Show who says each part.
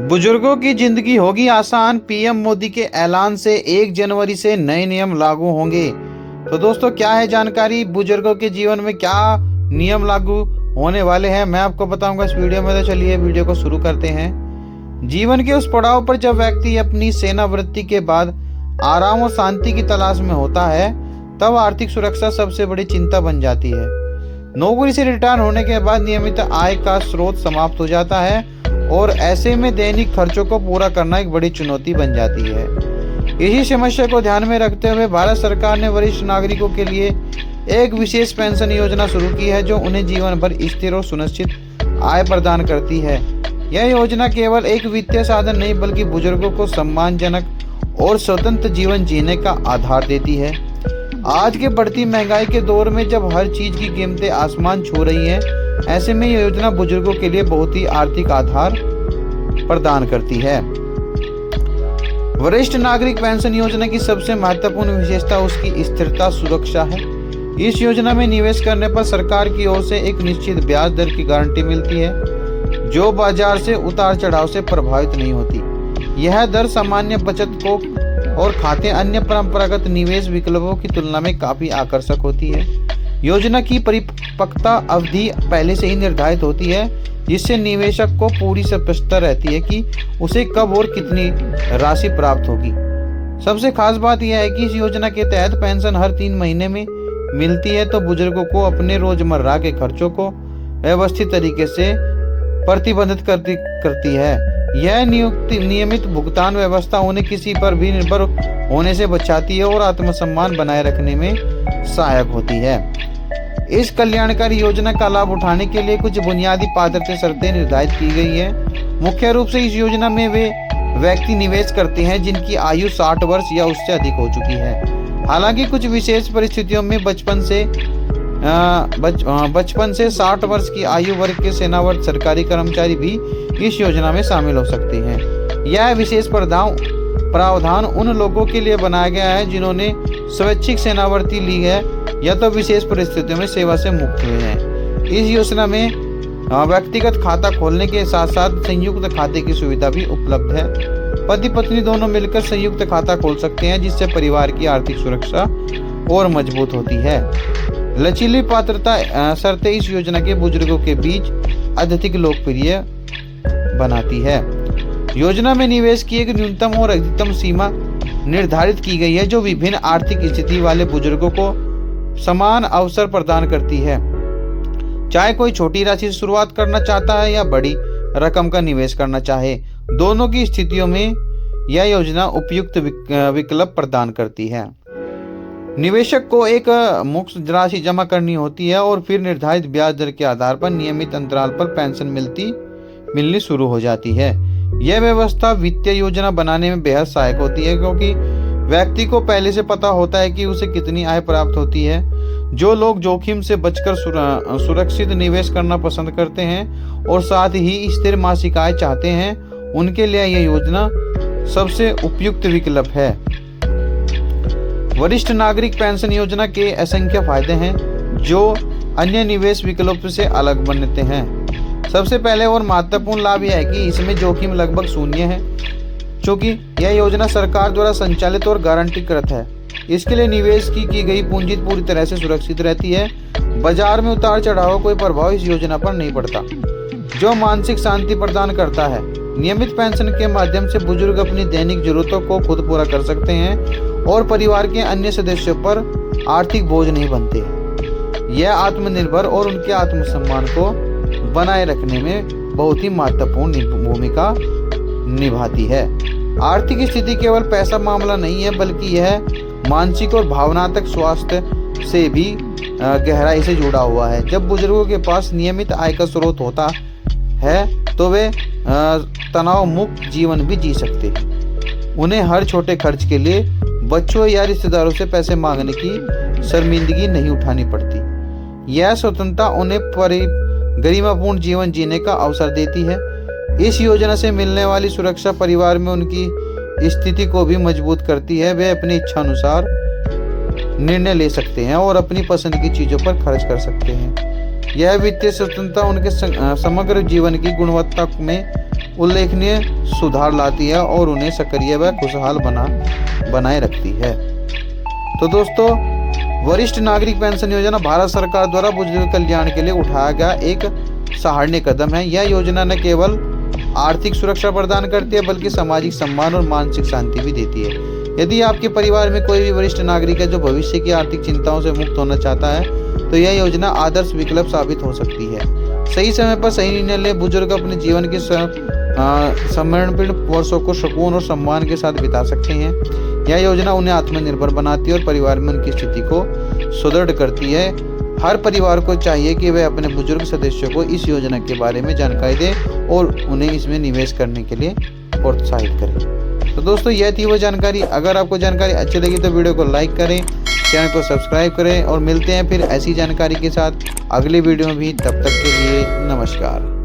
Speaker 1: बुजुर्गों की जिंदगी होगी आसान। पीएम मोदी के ऐलान से 1 जनवरी से नए नियम लागू होंगे। तो दोस्तों, क्या है जानकारी, बुजुर्गों के जीवन में क्या नियम लागू होने वाले हैं, मैं आपको बताऊंगा इस वीडियो में। तो चलिए वीडियो को शुरू करते हैं। जीवन के उस पड़ाव पर जब व्यक्ति अपनी सेनावृत्ति के बाद आराम और शांति की तलाश में होता है, तब आर्थिक सुरक्षा सबसे बड़ी चिंता बन जाती है। नौकरी से रिटायर होने के बाद नियमित आय का स्रोत समाप्त हो जाता है और ऐसे में दैनिक खर्चों को पूरा करना एक बड़ी चुनौती बन जाती है। इसी समस्या को ध्यान में रखते हुए भारत सरकार ने वरिष्ठ नागरिकों के लिए एक विशेष पेंशन योजना शुरू की है, जो उन्हें जीवन भर स्थिर और सुनिश्चित आय प्रदान करती है। यह योजना केवल एक वित्तीय साधन नहीं, बल्कि बुजुर्गों को सम्मानजनक और स्वतंत्र जीवन जीने का आधार देती है। आज के बढ़ती महंगाई के दौर में जब हर चीज की कीमतें आसमान छू रही हैं, ऐसे में यह योजना बुजुर्गों के लिए बहुत ही आर्थिक आधार प्रदान करती है। वरिष्ठ नागरिक पेंशन योजना की सबसे महत्वपूर्ण विशेषता उसकी स्थिरता सुरक्षा है। इस योजना में निवेश करने पर सरकार की ओर से एक निश्चित ब्याज दर की गारंटी मिलती है, जो बाजार से उतार चढ़ाव से प्रभावित नहीं होती। यह दर सामान्य बचत को और खाते अन्य परंपरागत निवेश विकल्पों की तुलना में काफी आकर्षक होती है। योजना की परिपक्वता अवधि पहले से ही निर्धारित होती है, जिससे निवेशक को पूरी स्पष्टता रहती है कि उसे कब और कितनी राशि प्राप्त होगी। सबसे खास बात यह है कि इस योजना के तहत पेंशन हर 3 महीने में मिलती है, तो बुजुर्गों को अपने रोजमर्रा के खर्चों को व्यवस्थित तरीके से प्रतिबंधित करती है। यह नियमित भुगतान व्यवस्था उन्हें किसी पर भी निर्भर होने से बचाती है और आत्मसम्मान बनाए रखने में सहायक होती है। इस कल्याणकारी योजना का लाभ उठाने के लिए कुछ बुनियादी पात्रता शर्तें निर्धारित की गई है। मुख्य रूप से इस योजना में वे व्यक्ति निवेश करते हैं जिनकी आयु 60 वर्ष या उससे अधिक हो चुकी है। हालांकि कुछ विशेष परिस्थितियों में बचपन से 60 वर्ष की आयु वर्ग के सेनावर्त सरकारी कर्मचारी भी इस योजना में शामिल हो सकते हैं। यह विशेष प्रावधान उन लोगों के लिए बनाया गया है जिन्होंने स्वैच्छिक सेनावर्ती ली है या तो विशेष परिस्थितियों में सेवा से मुक्त हुए हैं। इस योजना में व्यक्तिगत खाता खोलने के साथ साथ संयुक्त खाते की सुविधा भी उपलब्ध है। पति पत्नी दोनों मिलकर संयुक्त खाता खोल सकते हैं, जिससे परिवार की आर्थिक सुरक्षा और मजबूत होती है। लचीली पात्रता शर्तें इस योजना के बुजुर्गों के बीच अत्यधिक लोकप्रिय बनाती है। योजना में निवेश की एक न्यूनतम और अधिकतम सीमा निर्धारित की गई है, जो विभिन्न आर्थिक स्थिति वाले बुजुर्गों को समान अवसर प्रदान करती है। चाहे कोई छोटी राशि से शुरुआत करना चाहता है या बड़ी रकम का निवेश करना चाहे, दोनों की स्थितियों में यह योजना उपयुक्त विकल्प प्रदान करती है। निवेशक को एक मुफ्त राशि जमा करनी होती है और फिर निर्धारित ब्याज दर के आधार पर नियमित अंतराल पर पेंशन मिलनी शुरू हो जाती है। यह व्यवस्था वित्तीय योजना बनाने में बेहद सहायक होती है, क्योंकि व्यक्ति को पहले से पता होता है कि उसे कितनी आय प्राप्त होती है। जो लोग जोखिम से बचकर सुरक्षित निवेश करना पसंद करते हैं और साथ ही स्थिर मासिक आय चाहते हैं, उनके लिए यह योजना सबसे उपयुक्त विकल्प है। वरिष्ठ नागरिक पेंशन योजना के असंख्य फायदे हैं, जो अन्य निवेश विकल्पों से अलग बनते हैं। सबसे पहले और महत्वपूर्ण लाभ यह है कि इसमें जोखिम लगभग शून्य है, क्योंकि यह योजना सरकार द्वारा संचालित और गारंटीकृत है। इसके लिए निवेश की गई पूंजी पूरी तरह से सुरक्षित रहती है। बाजार में उतार चढ़ाव कोई प्रभाव इस योजना पर नहीं पड़ता, जो मानसिक शांति प्रदान करता है। नियमित पेंशन के माध्यम से बुजुर्ग अपनी दैनिक जरूरतों को खुद पूरा कर सकते हैं और परिवार के अन्य सदस्यों पर आर्थिक बोझ नहीं बनते। यह आत्मनिर्भर और उनके आत्मसम्मान को बनाए रखने में बहुत ही महत्वपूर्ण भूमिका निभाती है। आर्थिक स्थिति केवल पैसा मामला नहीं है, बल्कि यह मानसिक और भावनात्मक स्वास्थ्य से भी गहराई से जुड़ा हुआ है। जब बुजुर्गों के पास नियमित आय का स्रोत होता है, तो वे तनाव मुक्त जीवन भी जी सकते हैं। उन्हें हर छोटे खर्च के लिए बच्चों या रिश्तेदारों से पैसे मांगने की शर्मिंदगी नहीं उठानी पड़ती। यह स्वतंत्रता उन्हें गरिमापूर्ण जीवन जीने का अवसर देती है। इस योजना से मिलने वाली सुरक्षा परिवार में उनकी स्थिति को भी मजबूत करती है। वे अपनी इच्छा अनुसार निर्णय ले सकते हैं और अपनी पसंद की चीजों पर खर्च कर सकते हैं। यह वित्तीय स्वतंत्रता उनके समग्र जीवन की गुणवत्ता में उल्लेखनीय सुधार लाती है और उन्हें सक्रिय व खुशहाल बनाए रखती है। तो दोस्तों, वरिष्ठ नागरिक पेंशन योजना भारत सरकार द्वारा बुजुर्ग कल्याण के लिए उठाया गया एक सराहनीय कदम है। यह योजना न केवल आर्थिक सुरक्षा प्रदान करती है बल्कि सामाजिक सम्मान और मानसिक शांति भी देती है। यदि आपके परिवार में कोई भी वरिष्ठ नागरिक है जो भविष्य की आर्थिक चिंताओं से मुक्त होना चाहता है तो यह योजना आदर्श विकल्प साबित हो सकती है। सही समय पर सही निर्णय ले बुजुर्ग अपने जीवन के समर्पित वर्षों को सुकून और सम्मान के साथ बिता सकते हैं। यह योजना उन्हें आत्मनिर्भर बनाती है और परिवार में उनकी स्थिति को सुदृढ़ करती है। हर परिवार को चाहिए कि वह अपने बुजुर्ग सदस्यों को इस योजना के बारे में जानकारी दे और उन्हें इसमें निवेश करने के लिए प्रोत्साहित करें। तो दोस्तों, यह थी वो जानकारी। अगर आपको जानकारी अच्छी लगी तो वीडियो को लाइक करें, चैनल को सब्सक्राइब करें और मिलते हैं फिर ऐसी जानकारी के साथ अगली वीडियो में भी। तब तक के लिए नमस्कार।